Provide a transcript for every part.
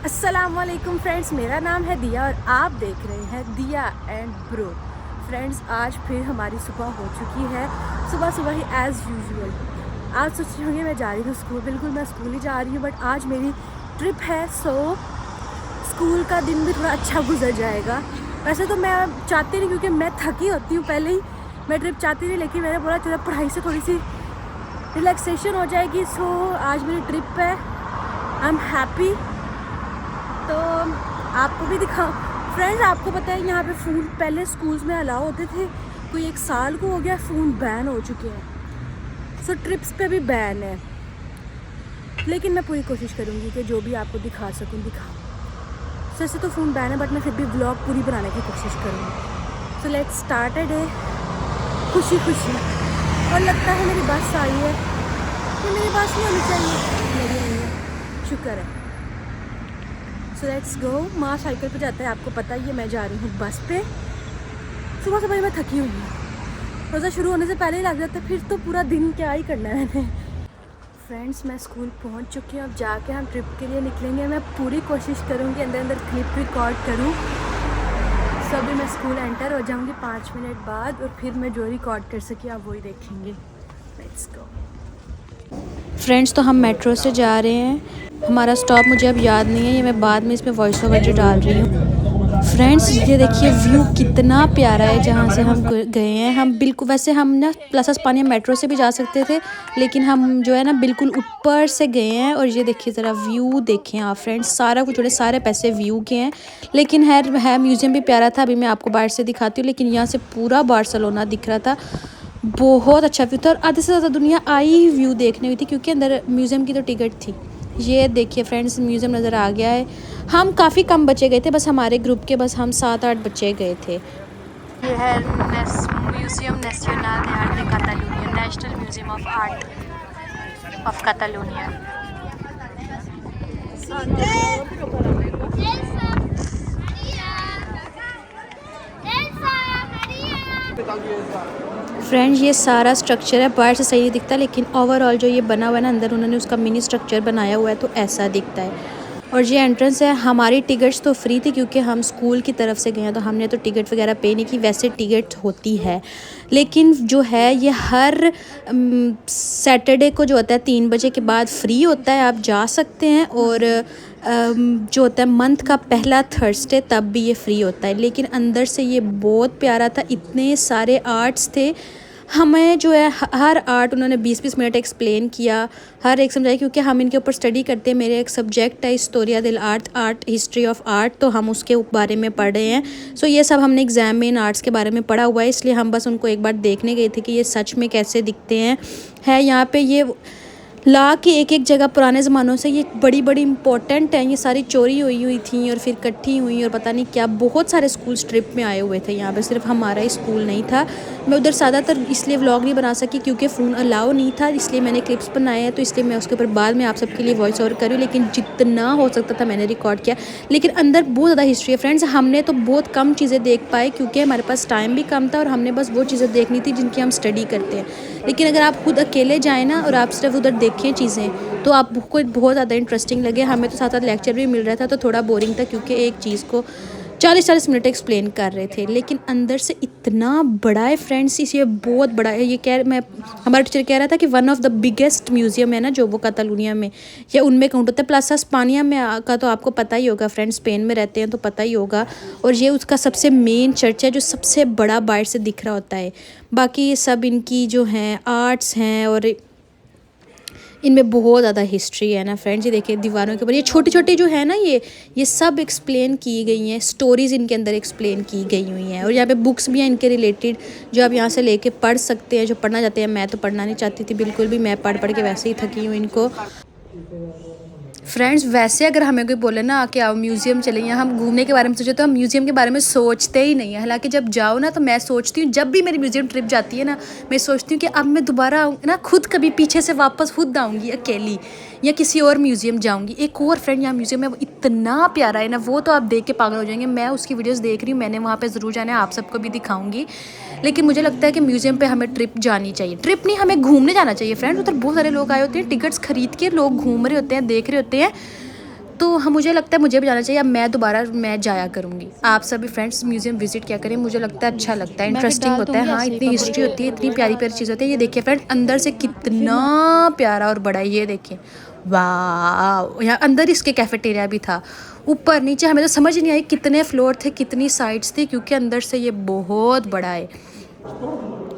अस्सलामुअलैकुम फ्रेंड्स, मेरा नाम है दिया और आप देख रहे हैं दिया एंड ब्रो। फ्रेंड्स, आज फिर हमारी सुबह हो चुकी है, सुबह सुबह ही एज़ यूजुअल। आज सोच रही होंगे मैं जा रही हूँ स्कूल, बिल्कुल मैं स्कूल ही जा रही हूँ, बट आज मेरी ट्रिप है, सो स्कूल का दिन भी थोड़ा अच्छा गुजर जाएगा। वैसे तो मैं चाहती नहीं, क्योंकि मैं थकी होती हूँ पहले ही, मैं ट्रिप चाहती नहीं, लेकिन मैंने बोला चलो पढ़ाई से थोड़ी सी रिलैक्सेशन हो जाएगी। सो आज मेरी ट्रिप है, आई एम हैप्पी। तो आपको भी दिखाओ फ्रेंड्स। आपको पता है यहाँ पे फ़ोन पहले स्कूल्स में अलाउ होते थे, कोई 1 साल को हो गया फ़ोन बैन हो चुके हैं। सो ट्रिप्स पे भी बैन है, लेकिन मैं पूरी कोशिश करूँगी कि जो भी आपको दिखा सकूँ दिखाऊँ। सो ऐसे तो फ़ोन बैन है, बट मैं फिर भी व्लॉग पूरी बनाने की कोशिश करूँगी। So let's start a day खुशी खुशी। और लगता है मेरी बस आई है, ये मेरी बस नहीं होनी चाहिए, मेरी नहीं है, शुक्र है। So let's go. माँ साइकिल पे जाता है, आपको पता ही है। मैं जा रही हूँ बस पे। सुबह सुबह मैं थकी हुई हूँ, रोज़ा शुरू होने से पहले ही लग जाता है, फिर तो पूरा दिन क्या ही करना है मैंने। फ्रेंड्स, मैं स्कूल पहुँच चुकी हूँ, अब जाके हम ट्रिप के लिए निकलेंगे। मैं पूरी कोशिश करूँगी अंदर अंदर क्लिप रिकॉर्ड करूँ। सो अभी मैं स्कूल एंटर हो जाऊँगी 5 मिनट बाद, और फिर मैं जो रिकॉर्ड कर सकी आप वही देखेंगे। Let's go. फ्रेंड्स, तो हम मेट्रो से जा रहे हैं। हमारा स्टॉप मुझे अब याद नहीं है, ये मैं बाद में इसमें वॉइस ओवर जो डाल रही हूँ। फ्रेंड्स, ये देखिए व्यू कितना प्यारा है जहाँ से हम गए हैं। हम बिल्कुल, वैसे हम ना प्लस पानी मेट्रो से भी जा सकते थे, लेकिन हम जो है ना बिल्कुल ऊपर से गए हैं। और ये देखिए ज़रा व्यू देखें आप फ्रेंड्स, सारा कुछ थोड़े सारे पैसे व्यू के हैं, लेकिन है म्यूज़ियम भी प्यारा था। अभी मैं आपको बाहर से दिखाती हूँ, लेकिन यहाँ से पूरा बार्सिलोना दिख रहा था, बहुत अच्छा व्यू था। और आधे से ज़्यादा दुनिया आई व्यू देखने हुई थी, क्योंकि अंदर म्यूज़ियम की तो टिकट थी। ये देखिए फ्रेंड्स, म्यूज़ियम नज़र आ गया है। हम काफ़ी कम बच्चे गए थे, बस हमारे ग्रुप के बस हम 7-8 बच्चे गए थे। ये है museum national de Arte de Catalunya, national museum of art of Catalonia. Friends, ये सारा स्ट्रक्चर है, बाहर से सही नहीं दिखता, लेकिन ओवरऑल जो ये बना हुआ है ना, अंदर उन्होंने उसका मिनी स्ट्रक्चर बनाया हुआ है, तो ऐसा दिखता है। और ये एंट्रेंस है। हमारी टिकट्स तो फ्री थी, क्योंकि हम स्कूल की तरफ से गए हैं, तो हमने तो टिकट वगैरह पे नहीं की। वैसे टिकट होती है, लेकिन जो है ये हर सैटरडे को जो होता है 3 बजे के बाद फ्री होता है, आप जा सकते हैं। और जो होता है मंथ का पहला थर्सडे, तब भी ये फ्री होता है। लेकिन अंदर से ये बहुत प्यारा था, इतने सारे आर्ट्स थे। हमें जो है हर आर्ट उन्होंने 20-20 मिनट एक्सप्लेन किया, हर एक समझाया, क्योंकि हम इनके ऊपर स्टडी करते हैं। मेरे एक सब्जेक्ट है हिस्टोरिया दिल art, art history of art, तो हम उसके बारे में पढ़ रहे हैं। सो ये सब हमने एग्ज़ाम में इन आर्ट्स के बारे में पढ़ा हुआ है, इसलिए हम बस उनको एक बार देखने गए थे कि ये सच में कैसे दिखते हैं। है यहाँ पे ये ला की एक जगह पुराने ज़मानों से ये बड़ी बड़ी इंपॉर्टेंट हैं, ये सारी चोरी हुई थी और फिर इकट्ठी हुई, और पता नहीं क्या। बहुत सारे स्कूल ट्रिप में आए हुए थे यहाँ पे, सिर्फ हमारा ही स्कूल नहीं था। मैं उधर ज़्यादातर इसलिए व्लॉग नहीं बना सकी, क्योंकि फ़ोन अलाउ नहीं था, इसलिए मैंने क्लिप्स बनाए हैं, तो इसलिए मैं उसके ऊपर बाद में आप सबके लिए वॉइस ओवर करूँ। लेकिन जितना हो सकता था मैंने रिकॉर्ड किया। लेकिन अंदर बहुत ज़्यादा हिस्ट्री है फ्रेंड्स, हमने तो बहुत कम चीज़ें देख पाए, क्योंकि हमारे पास टाइम भी कम था, और हमने बस वो चीज़ें देखनी थी जिनकी हम स्टडी करते हैं। लेकिन अगर आप खुद अकेले जाएँ ना, और आप सिर्फ उधर देखें चीज़ें, तो आपको बहुत ज़्यादा इंटरेस्टिंग लगे। हमें तो साथ साथ लेक्चर भी मिल रहा था, तो थोड़ा बोरिंग था, क्योंकि एक चीज़ को 40-40 मिनट एक्सप्लेन कर रहे थे। लेकिन अंदर से इतना बड़ा है फ्रेंड्स, इसे बहुत बड़ा है। ये हमारा टीचर कह रहा था कि one of the biggest museum है ना जो वो कैटालोनिया में या उनमें काउंट होता है। प्लस स्पानिया में का तो आपको पता ही होगा फ्रेंड्स, स्पेन में रहते हैं तो पता ही होगा। और ये उसका सबसे मेन चर्च है, जो सबसे बड़ा बाहर से दिख रहा होता है। बाकी ये सब इनकी जो हैं आर्ट्स हैं, और इनमें बहुत ज़्यादा हिस्ट्री है ना फ्रेंड्स। ये देखिए दीवारों के ऊपर ये छोटी छोटी जो है ना, ये सब एक्सप्लेन की गई हैं, स्टोरीज़ इनके अंदर एक्सप्लेन की गई हुई हैं। और यहाँ पे बुक्स भी हैं इनके रिलेटेड, जो आप यहाँ से लेके पढ़ सकते हैं, जो पढ़ना चाहते हैं। मैं तो पढ़ना नहीं चाहती थी बिल्कुल भी, मैं पढ़ के वैसे ही थकी हूँ इनको। फ्रेंड्स, वैसे अगर हमें कोई बोले ना कि आओ म्यूज़ियम चलें या हम घूमने के बारे में सोचे, तो हम म्यूज़ियम के बारे में सोचते ही नहीं है। हालांकि जब जाओ ना, तो मैं सोचती हूँ, जब भी मेरी म्यूज़ियम ट्रिप जाती है ना, मैं सोचती हूँ कि अब मैं दोबारा आऊँगी ना, खुद कभी पीछे से वापस खुद आऊँगी अकेली, या किसी और म्यूज़ियम जाऊँगी। एक और फ्रेंड यहाँ म्यूज़ियम है, वो इतना प्यारा है ना, वो तो आप देख के पागल हो जाएंगे। मैं उसकी वीडियोज़ देख रही हूँ, मैंने वहाँ पर ज़रूर जाना है, आप सबको भी दिखाऊँगी। लेकिन मुझे लगता है कि म्यूज़ियम पे हमें ट्रिप जानी चाहिए। ट्रिप नहीं, हमें घूमने जाना चाहिए फ्रेंड्स। उधर बहुत सारे लोग आए होते हैं, टिकट्स खरीद के लोग घूम रहे होते हैं, देख रहे होते हैं। तो हम मुझे लगता है मुझे भी जाना चाहिए। अब मैं दोबारा मैं जाया करूँगी। आप सभी फ्रेंड्स म्यूज़ियम विजिट क्या करें, मुझे लगता है अच्छा लगता है, इंटरेस्टिंग होता है। हाँ, इतनी हिस्ट्री होती है, इतनी प्यारी प्यारी चीज़ होती है। ये देखिए फ्रेंड्स, अंदर से कितना प्यारा और बड़ा है, ये देखिए, वाह। यहाँ अंदर इसके कैफेटेरिया भी था, ऊपर नीचे हमें तो समझ नहीं आई कितने फ्लोर थे, कितनी साइड्स थी, क्योंकि अंदर से ये बहुत बड़ा है।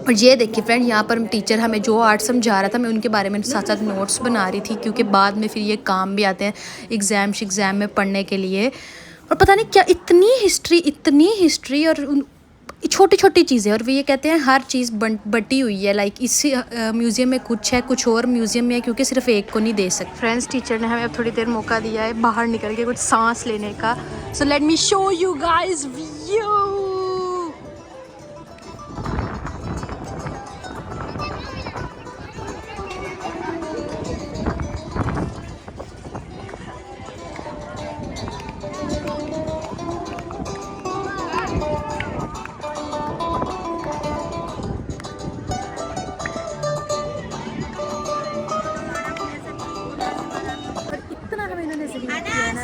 और ये देखिए फ्रेंड, यहाँ पर टीचर हमें जो आर्ट समझा रहा था, मैं उनके बारे में साथ साथ नोट्स बना रही थी, क्योंकि बाद में फिर ये काम भी आते हैं एग्ज़ाम में पढ़ने के लिए। और पता नहीं क्या इतनी हिस्ट्री और छोटी छोटी चीज़ें, और वो ये कहते हैं हर चीज़ बटी हुई है। लाइक इस म्यूज़ियम में कुछ है, कुछ और म्यूज़ियम में है, क्योंकि सिर्फ एक को नहीं दे सकते। फ्रेंड्स, टीचर ने हमें अब थोड़ी देर मौका दिया है बाहर निकल के कुछ सांस लेने का। So let me show you guys view.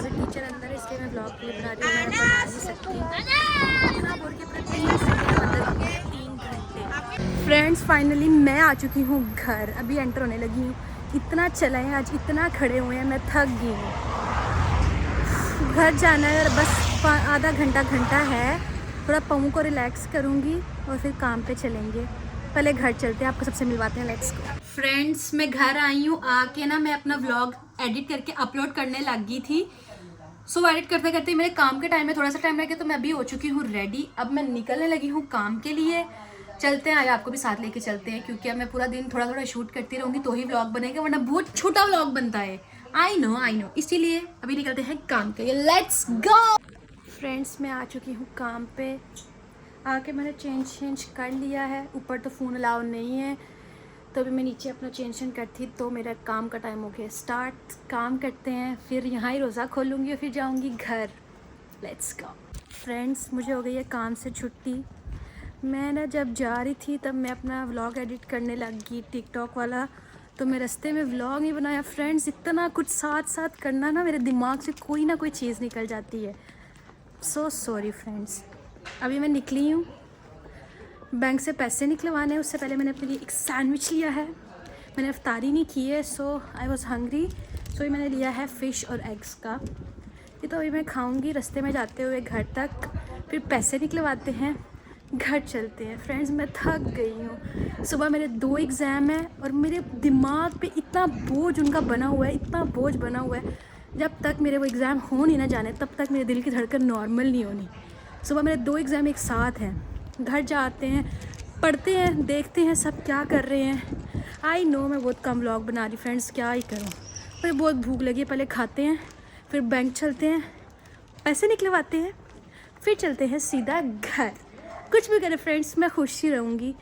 Teacher अंदर है, इसलिए मैं ब्लॉग के लिए बना रही हूँ, मैं बना नहीं सकती। इतना बोल के पूरे 3 घंटे। फ्रेंड्स, फाइनली मैं आ चुकी हूँ घर, अभी एंटर होने लगी हूँ। इतना चला है आज, इतना खड़े हुए हैं, मैं थक गई हूँ। घर जाना है, बस आधा घंटा है। थोड़ा पाँव को रिलैक्स करूँगी और फिर काम पे चलेंगे। पहले घर चलते हैं, आपको सबसे मिलवाते हैं, लेट्स गो। फ्रेंड्स, मैं घर आई हूँ, आके ना मैं अपना व्लॉग एडिट करके अपलोड करने लग गई थी। सो एडिट करते करते मेरे काम के टाइम में थोड़ा सा टाइम लग गया, तो मैं अभी हो चुकी हूँ रेडी। अब मैं निकलने लगी हूँ काम के लिए। चलते हैं, आइए आपको भी साथ लेके चलते हैं, क्योंकि अब मैं पूरा दिन थोड़ा थोड़ा शूट करती रहूँगी तो ही व्लॉग बनेगा, वरना बहुत छोटा व्लॉग बनता है। आई नो, इसीलिए अभी निकलते हैं काम के लिए, लेट्स गो। फ्रेंड्स, मैं आ चुकी हूँ काम पे। आके मैंने चेंज कर लिया है। ऊपर तो फ़ोन अलाउ नहीं है, तो अभी मैं नीचे अपना चेंज करती, तो मेरा काम का टाइम हो गया स्टार्ट। काम करते हैं, फिर यहाँ ही रोज़ा खोलूँगी और फिर जाऊँगी घर। Let's go. फ्रेंड्स, मुझे हो गई है काम से छुट्टी। मैं ना जब जा रही थी तब मैं अपना व्लॉग एडिट करने लग गई, टिकटॉक वाला, तो मैं रास्ते में व्लॉग नहीं बनाया। फ्रेंड्स, इतना कुछ साथ साथ करना ना, मेरे दिमाग से कोई ना कोई चीज़ निकल जाती है। So sorry friends. अभी मैं निकली हूँ, बैंक से पैसे निकलवाने। उससे पहले मैंने अपने लिए एक सैंडविच लिया है। मैंने अफ्तारी नहीं की है, सो आई वॉज हंग्री, सो मैंने लिया है फ़िश और एग्स का। ये तो अभी मैं खाऊंगी रास्ते में जाते हुए घर तक, फिर पैसे निकलवाते हैं, घर चलते हैं। फ्रेंड्स, मैं थक गई हूँ। सुबह मेरे 2 एग्ज़ाम हैं और मेरे दिमाग पे इतना बोझ उनका बना हुआ है, इतना बोझ बना हुआ है। जब तक मेरे वो एग्ज़ाम हो नहीं ना जाने, तब तक मेरे दिल की धड़कन नॉर्मल नहीं होनी। सुबह मेरे 2 एग्ज़ाम एक साथ हैं। घर जाते हैं, पढ़ते हैं, देखते हैं सब क्या कर रहे हैं। आई नो मैं बहुत कम व्लॉग बना रही फ्रेंड्स, क्या ही करूँ। मुझे बहुत भूख लगी है, पहले खाते हैं, फिर बैंक चलते हैं, पैसे निकलवाते हैं, फिर चलते हैं सीधा घर। कुछ भी करें फ्रेंड्स, मैं खुश ही रहूँगी।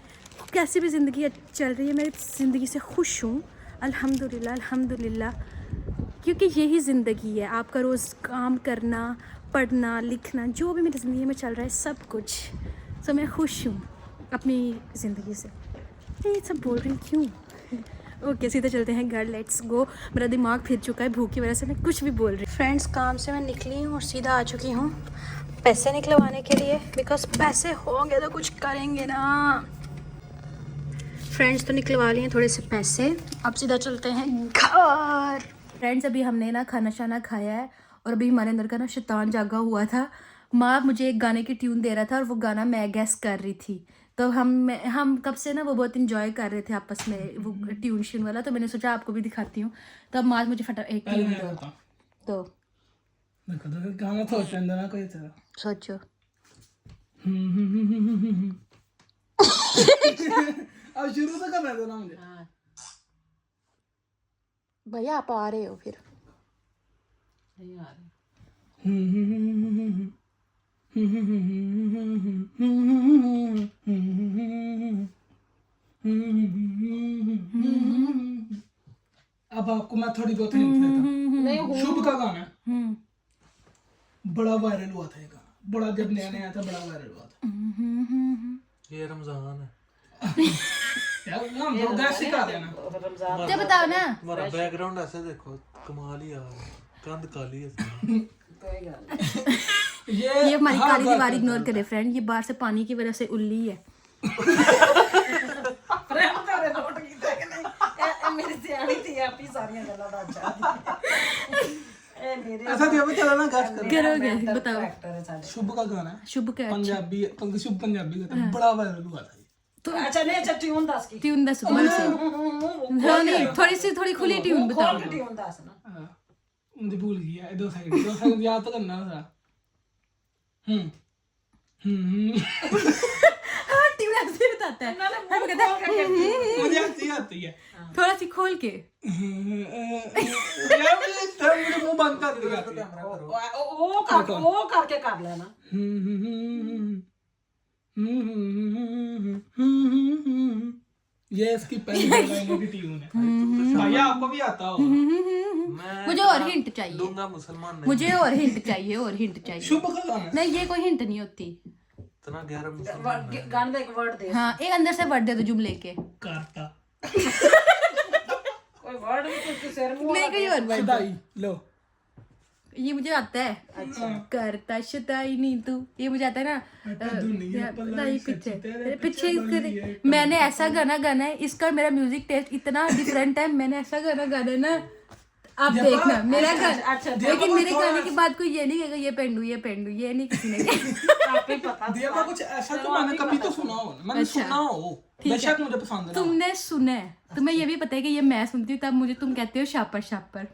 कैसी भी ज़िंदगी चल रही है, मैं ज़िंदगी से खुश हूँ, अल्हम्दुलिल्लाह, क्योंकि यही ज़िंदगी है। आपका रोज़ काम करना, पढ़ना, लिखना, जो भी मेरी ज़िंदगी में चल रहा है सब कुछ। सो मैं खुश हूँ अपनी ज़िंदगी से। ये सब बोल रही क्यों? ओके, सीधे चलते हैं घर, लेट्स गो। मेरा दिमाग फिर चुका है, भूख की वजह से मैं कुछ भी बोल रही। फ्रेंड्स, काम से मैं निकली हूँ और सीधा आ चुकी हूँ पैसे निकलवाने के लिए, बिकॉज पैसे होंगे तो कुछ करेंगे ना। फ्रेंड्स, तो निकलवा लिए थोड़े से पैसे, अब सीधा चलते हैं घर। फ्रेंड्स, अभी हमने ना खाना शाना खाया है और अभी हमारे अंदर का ना शैतान जागा हुआ था। माँ मुझे एक गाने की ट्यून दे रहा था और वो गाना मैं गैस कर रही थी, तो हम कब से ना वो बहुत इंजॉय कर रहे थे आपस में, वो ट्यून श्यून वाला। तो मैंने सोचा आपको भी दिखाती हूँ। तो अब माँ मुझे फटा एक ट्यून दो, तो गाना तो चंदना कोई था। सोचो। अब शुरू से करना था ना मुझे। भैया आप आ रहे हो फिर? नहीं आ रही। अब आपको मैं थोड़ी बहुत हिंट देता। शुभ का गाना बड़ा वायरल हुआ था, ये गाना बड़ा, जब नया नया था बड़ा वायरल हुआ था। ये रमजान है यार हम लोग गैस सिखा देना। रमजान क्या बताओ ना, हमारा बैकग्राउंड ऐसे देखो, कमाल ही आ रहा है। कंध काली है ये हमारी काली दीवार इग्नोर करे फ्रेंड, ये बाहर से पानी की वजह से उल्ली है। फ्रेंड तेरे नोट कीता कि नहीं ए मेरी सियाणी थी आपी सारियां गल्लां दा अच्छा ए मेरे ऐसा दिया मैं चला ना गैस करोगे बताओ। एक्टर है साडे शुभ का गाना है, शुभ का पंजाबी शुभ पंजाबी का था, बड़ा वायरल हुआ था। अच्छा नहीं अच्छा ट्यून दस की ट्यून दस मन से हाँ नहीं थोड़ी खुली ट्यून बताओ। खोल ट्यून दस ना मुझे भूल गया, 2 सेकंड याद तो करना था। हाँ ट्यून ऐसे बताता है, हम कहते हैं मुझे हंसी आती है थोड़ा सी खोल के। यार मुझे मुंह बंद कर दिया वो करके कर लेना। ये इसकी पहली लाइन की ट्यून है भाई, आपको भी आता हो। मुझे और हिंट चाहिए, दूंगा मुसलमान नहीं मुझे और हिंट चाहिए, और हिंट चाहिए। शुभ का गाना नहीं ये कोई हिंट नहीं होती। इतना गहरा मुसलमान नहीं। गाने का एक वर्ड दे, हाँ एक अंदर से वर्ड दे दो जुमले के। करता कोई वर्ड भी कुछ सिर मुंह नहीं कोई और वर्ड। खुदाई लो, ये मुझे आता है। अच्छा करता शताई नहीं तू, ये मुझे आता है ना। नहीं पीछे तेरे पीछे मैंने ऐसा गाना गाना है, इसका मेरा म्यूजिक टेस्ट इतना डिफरेंट है। मैंने ऐसा गाना गाना है ना, आप देखना मेरा गाना। अच्छा लेकिन मेरे गाने के बाद कोई ये नहीं कहेगा ये पेंडू ये नहीं किसी ने कहा। आप ही पता दिया मैं कुछ ऐसा तो मैंने कभी तो सुना हो, मैंने सुना हो, बेशक मुझे पसंद है। तुमने सुना है, तुम्हें ये भी पता है कि ये मैं सुनती हूँ, तब मुझे तुम कहते हो शापर शापर।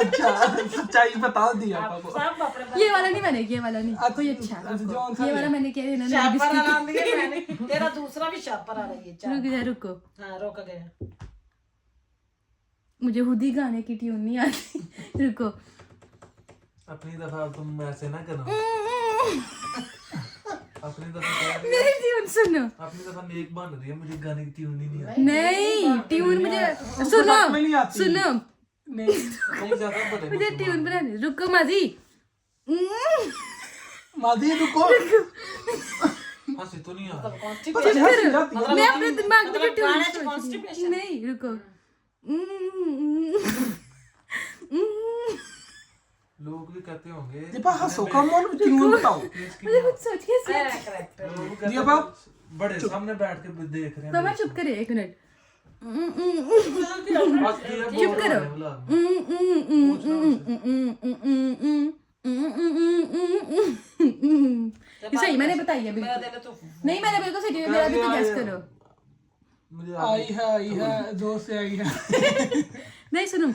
अच्छा सच्चाई बता दी आपको। सब अपने ये वाला नहीं मैंने, ये वाला नहीं कोई अच्छा। ये वाला मैंने किया इन्होंने शापर वाला दिया मैंने, तेरा दूसरा भी शापर आ रही है। चल रुक जा रुको, हां रुक गया। मुझे खुद ही गाने की ट्यून नहीं आती। रुको अपनी दफा तुम ऐसे ना करो, अपनी दफा मेरी ट्यून सुनो। अपनी दफा नेक बन रही है, मुझे गाने की ट्यून ही नहीं आती। नहीं ट्यून मुझे सुनो सुनो, तुम ज्यादा बड़े मुझे ट्यून बनाने। रुको माजी, मादी रुको, हंसी तो नहीं आ रही। मैं अपने दिमाग में ट्यून गाने च कॉन्स्टिपेशन नहीं। रुको लोग भी कहते होंगे दीपा हंसो कम और ट्यून बताओ। मुझे कुछ सोच के करेक्ट। लोग कहते दीपा होंगे, बड़े सामने बैठ के देख रहे हैं। तो मैं चुप करे एक मिनट। चुप करो। सही मैंने बताई है मेरा बिल्कुल। दिल तो नहीं मैंने बिल्कुल सही, मेरा भी तो गैस करो। मुझे आई है जोर से आई है। नहीं सुनो,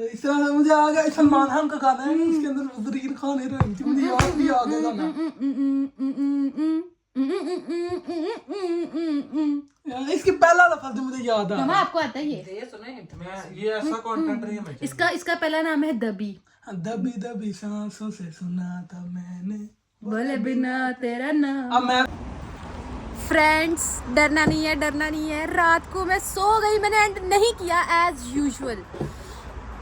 इसका मुझे आ गया, सलमान खान का गाना है, इसके अंदर वजीर खान हीरोइन थी, मुझे याद भी आ गया गाना। इसकी पहला लफ्ज जो मुझे याद आ मामा आपको आता है ये? ये सुने मैं ये ऐसा कंटेंट नहीं है मैं इसका पहला नाम है दबी। दबी दबी सांसों से सुना था मैंने, बोले बिना तेरा नाम। अब मैं फ्रेंड्स डरना नहीं है। रात को मैं सो गई, मैंने एंड नहीं किया एज यूजुअल।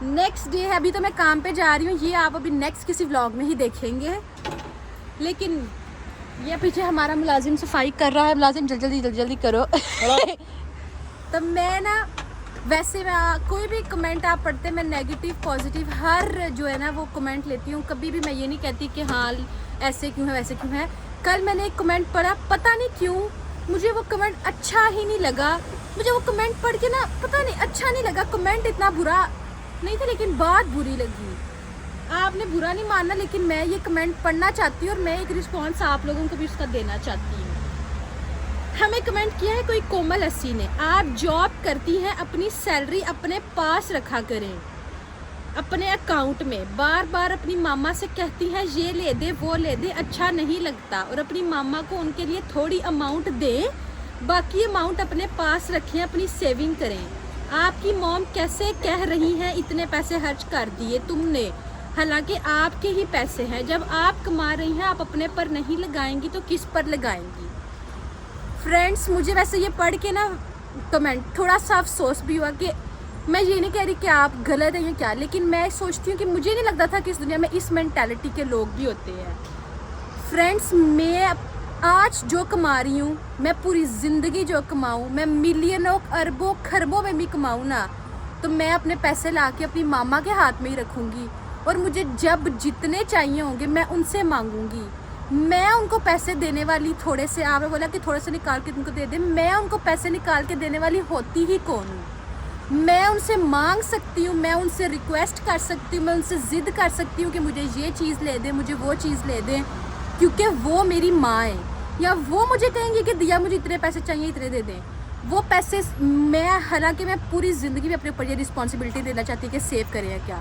नेक्स्ट डे है, अभी तो मैं काम पे जा रही हूँ, ये आप अभी नेक्स्ट किसी व्लॉग में ही देखेंगे। लेकिन ये पीछे हमारा मुलाजिम सफाई कर रहा है, मुलाजिम जल्दी करो। तो मैं ना वैसे मैं कोई भी कमेंट आप पढ़ते, मैं नेगेटिव पॉजिटिव हर जो है ना वो कमेंट लेती हूँ। कभी भी मैं ये नहीं कहती कि हाँ ऐसे क्यों है वैसे क्यों है। कल मैंने एक कमेंट पढ़ा, पता नहीं क्यों मुझे वो कमेंट अच्छा ही नहीं लगा। मुझे वो कमेंट पढ़ के ना पता नहीं अच्छा नहीं लगा। कमेंट इतना बुरा नहीं था लेकिन बात बुरी लगी। आपने बुरा नहीं मानना, लेकिन मैं ये कमेंट पढ़ना चाहती हूँ और मैं एक रिस्पॉन्स आप लोगों को भी उसका देना चाहती हूँ। हमें कमेंट किया है कोई कोमल अस्सी ने, आप जॉब करती हैं, अपनी सैलरी अपने पास रखा करें अपने अकाउंट में। बार बार अपनी मामा से कहती हैं ये ले दे वो ले दे, अच्छा नहीं लगता। और अपनी मामा को उनके लिए थोड़ी अमाउंट दें, बाकी अमाउंट अपने पास रखें, अपनी सेविंग करें। आपकी मॉम कैसे कह रही हैं इतने पैसे खर्च कर दिए तुमने, हालांकि आपके ही पैसे हैं। जब आप कमा रही हैं आप अपने पर नहीं लगाएंगी तो किस पर लगाएंगी। फ्रेंड्स मुझे वैसे ये पढ़ के ना कमेंट थोड़ा सा अफसोस भी हुआ कि मैं ये नहीं कह रही कि आप गलत हैं या क्या, लेकिन मैं सोचती हूँ कि मुझे नहीं लगता था कि इस दुनिया में इस मेंटालिटी के लोग भी होते हैं। फ्रेंड्स मैं आज जो कमा रही हूँ, मैं पूरी ज़िंदगी जो कमाऊँ, मैं मिलियनों अरबों खरबों में भी कमाऊँ ना, तो मैं अपने पैसे ला के अपनी मामा के हाथ में ही रखूँगी। और मुझे जब जितने चाहिए होंगे मैं उनसे मांगूंगी। मैं उनको पैसे देने वाली थोड़े से, आपने बोला कि थोड़े से निकाल के तुमको दे दे, मैं उनको पैसे निकाल के देने वाली होती ही कौन हूँ? मैं उनसे मांग सकती हूँ, मैं उनसे रिक्वेस्ट कर सकती हूँ, मैं उनसे ज़िद कर सकती हूँ कि मुझे ये चीज़ ले दें, मुझे वो चीज़ ले दें, क्योंकि वो मेरी माँ है। या वो मुझे कहेंगे कि दिया मुझे इतने पैसे चाहिए, इतने दे दें। वो पैसे मैं, हालांकि मैं पूरी ज़िंदगी में अपने ऊपर ये रिस्पॉन्सिबिलिटी देना चाहती हूँ कि सेव करें या क्या,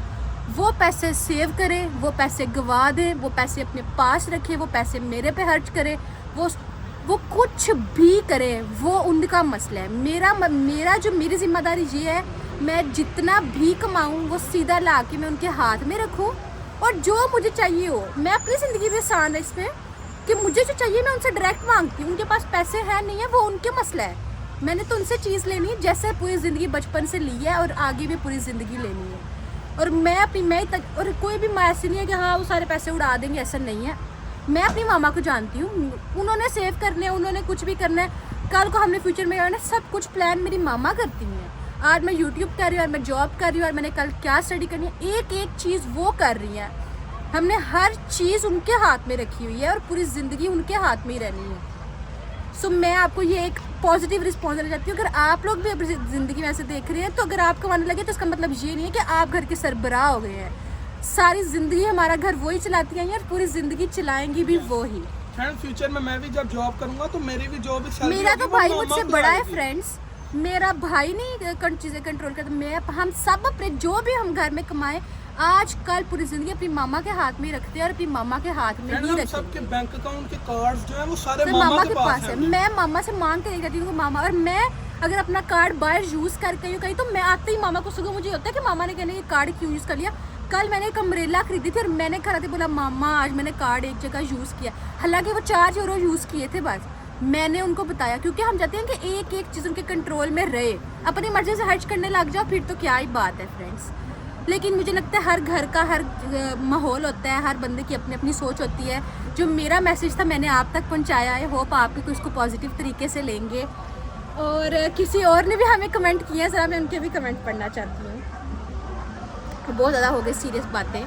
वो पैसे सेव करें, वो पैसे गवा दें, वो पैसे अपने पास रखें, वो पैसे मेरे पे खर्च करें, वो कुछ भी करें, वो उनका मसला है। मेरा जो मेरी जिम्मेदारी ये है, मैं जितना भी कमाऊँ वो सीधा ला के मैं उनके हाथ में रखूँ, और जो मुझे चाहिए हो, मैं अपनी ज़िंदगी में आसान है इसमें कि मुझे जो चाहिए मैं उनसे डायरेक्ट मांगती हूँ। उनके पास पैसे हैं नहीं है, वो उनके मसला है। मैंने तो उनसे चीज़ लेनी है जैसे पूरी ज़िंदगी बचपन से ली है और आगे भी पूरी ज़िंदगी लेनी है। और मैं तक, और कोई भी माँ ऐसी नहीं है कि हाँ वो सारे पैसे उड़ा देंगे, ऐसा नहीं है। मैं अपनी मामा को जानती हूँ, उन्होंने सेव करने हैं, उन्होंने कुछ भी करना है। कल को हमने फ्यूचर में करना है, सब कुछ प्लान मेरी मामा करती हैं। आज मैं यूट्यूब कर रही हूँ और मैं जॉब कर रही हूँ और मैंने कल क्या स्टडी करनी है, एक एक चीज़ वो कर रही हैं। हमने हर चीज़ उनके हाथ में रखी हुई है और पूरी ज़िंदगी उनके हाथ में ही रहनी है। सो मैं आपको ये एक पॉजिटिव रिस्पॉन्स देना चाहती हूँ। अगर आप लोग भी अपनी ज़िंदगी में ऐसे देख रहे हैं, तो अगर आप कमाने लगे तो इसका मतलब ये नहीं है कि आप घर के सरबराह हो गए हैं। सारी ज़िंदगी हमारा घर वही चलाती हैं और पूरी ज़िंदगी चलाएंगी भी वो ही। फ्रेंड फ्यूचर में मैं भी जब जॉब करूंगा तो मेरी भी जॉब, मेरा तो भाई मुझसे बड़ा है फ्रेंड्स, मेरा भाई नहीं चीज़ें कंट्रोल करता। मैं, हम सब अपने जो भी हम घर में कमाएं, आज कल पूरी जिंदगी अपनी मामा के हाथ में ही रखते हैं और अपनी मामा के हाथ में ही रखते हैं। सबके बैंक अकाउंट के कार्ड्स जो है वो सारे मामा के पास है। मैं मामा से मांग के नहीं करती हूँ मामा, और मैं अगर अपना कार्ड बाहर यूज़ करके कहीं तो मैं आते ही मामा को सुबह मुझे होता है कि मामा ने कहने ये कार्ड क्यों यूज़ कर लिया। कल मैंने एक अम्ब्रेला खरीदी थी और मैंने घर आते बोला मामा आज मैंने कार्ड एक जगह यूज़ किया, हालांकि वो 4 यूरो यूज़ किए थे बस। मैंने उनको बताया क्योंकि हम चाहते हैं कि एक एक चीज़ उनके कंट्रोल में रहे। अपनी मर्जी से खर्च करने लग जाओ फिर तो क्या ही बात है फ्रेंड्स। लेकिन मुझे लगता है हर घर का हर माहौल होता है, हर बंदे की अपनी अपनी सोच होती है। जो मेरा मैसेज था मैंने आप तक पहुंचाया है, होप आप भी इसको पॉजिटिव तरीके से लेंगे। और किसी और ने भी हमें कमेंट किए हैं, ज़रा मैं उनके भी कमेंट पढ़ना चाहती हूँ। बहुत ज़्यादा हो गई सीरियस बातें।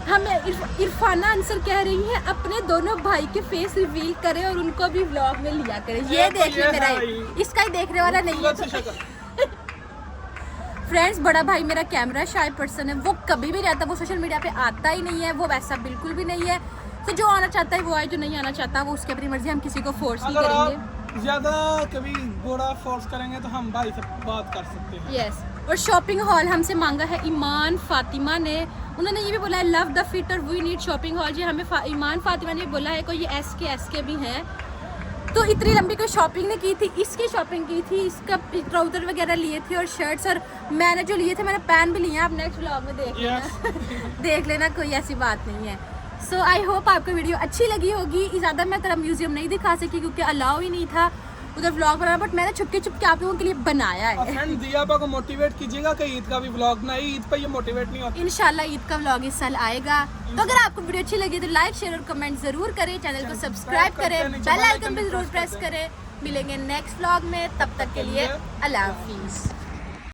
हमें इरफाना आंसर कह रही है अपने दोनों भाई के फेस रिवील करें और उनको भी व्लॉग में लिया करें। ये देख ले मेरा, इसका ही देखने वाला नहीं है फ्रेंड्स। बड़ा भाई मेरा कैमरा शाय पर्सन है, वो कभी भी रहता, वो सोशल मीडिया पे आता ही नहीं है, वो वैसा बिल्कुल भी नहीं है। तो जो आना चाहता है वो आए, जो नहीं आना चाहता वो उसकी अपनी मर्जी, हम किसी को फोर्स नहीं करेंगे। ज्यादा कभी बुरा फोर्स करेंगे तो हम भाई से बात कर सकते हैं। यस। और शॉपिंग हॉल हमसे मांगा है ईमान फातिमा ने, उन्होंने ये भी बोला है लव द फिट और वी नीड शॉपिंग हॉल। जी हमें ईमान फातिमा ने बोला है, कोई ये एस के भी हैं। तो इतनी लंबी कोई शॉपिंग नहीं की थी, इसकी शॉपिंग की थी, इसका ट्राउजर वगैरह लिए थे और शर्ट्स, और मैंने जो लिए थे मैंने पैन भी लिए हैं। आप नेक्स्ट व्लॉग में देख लेना देख लेना, कोई ऐसी बात नहीं है। सो आई होप आपको वीडियो अच्छी लगी होगी। ज़्यादा मैं तरह म्यूजियम नहीं दिखा सकी क्योंकि अलाउ ही नहीं था उधर व्लॉग बनाना, बट मैंने छुपके छुपके आप लोगों के लिए बनाया है। फ्रेंड दिया को मोटिवेट कीजिएगा कि ईद का भी व्लॉग ना, ईद पर ये मोटिवेट नहीं होता। इंशाल्लाह ईद का व्लॉग इस साल आएगा। तो अगर आपको वीडियो अच्छी लगी तो लाइक शेयर और कमेंट जरूर करें, चैनल को सब्सक्राइब करें, बेल आइकन भी जरूर प्रेस करें। मिलेंगे नेक्स्ट व्लॉग में, तब तक के लिए अल्लाह हाफिज़।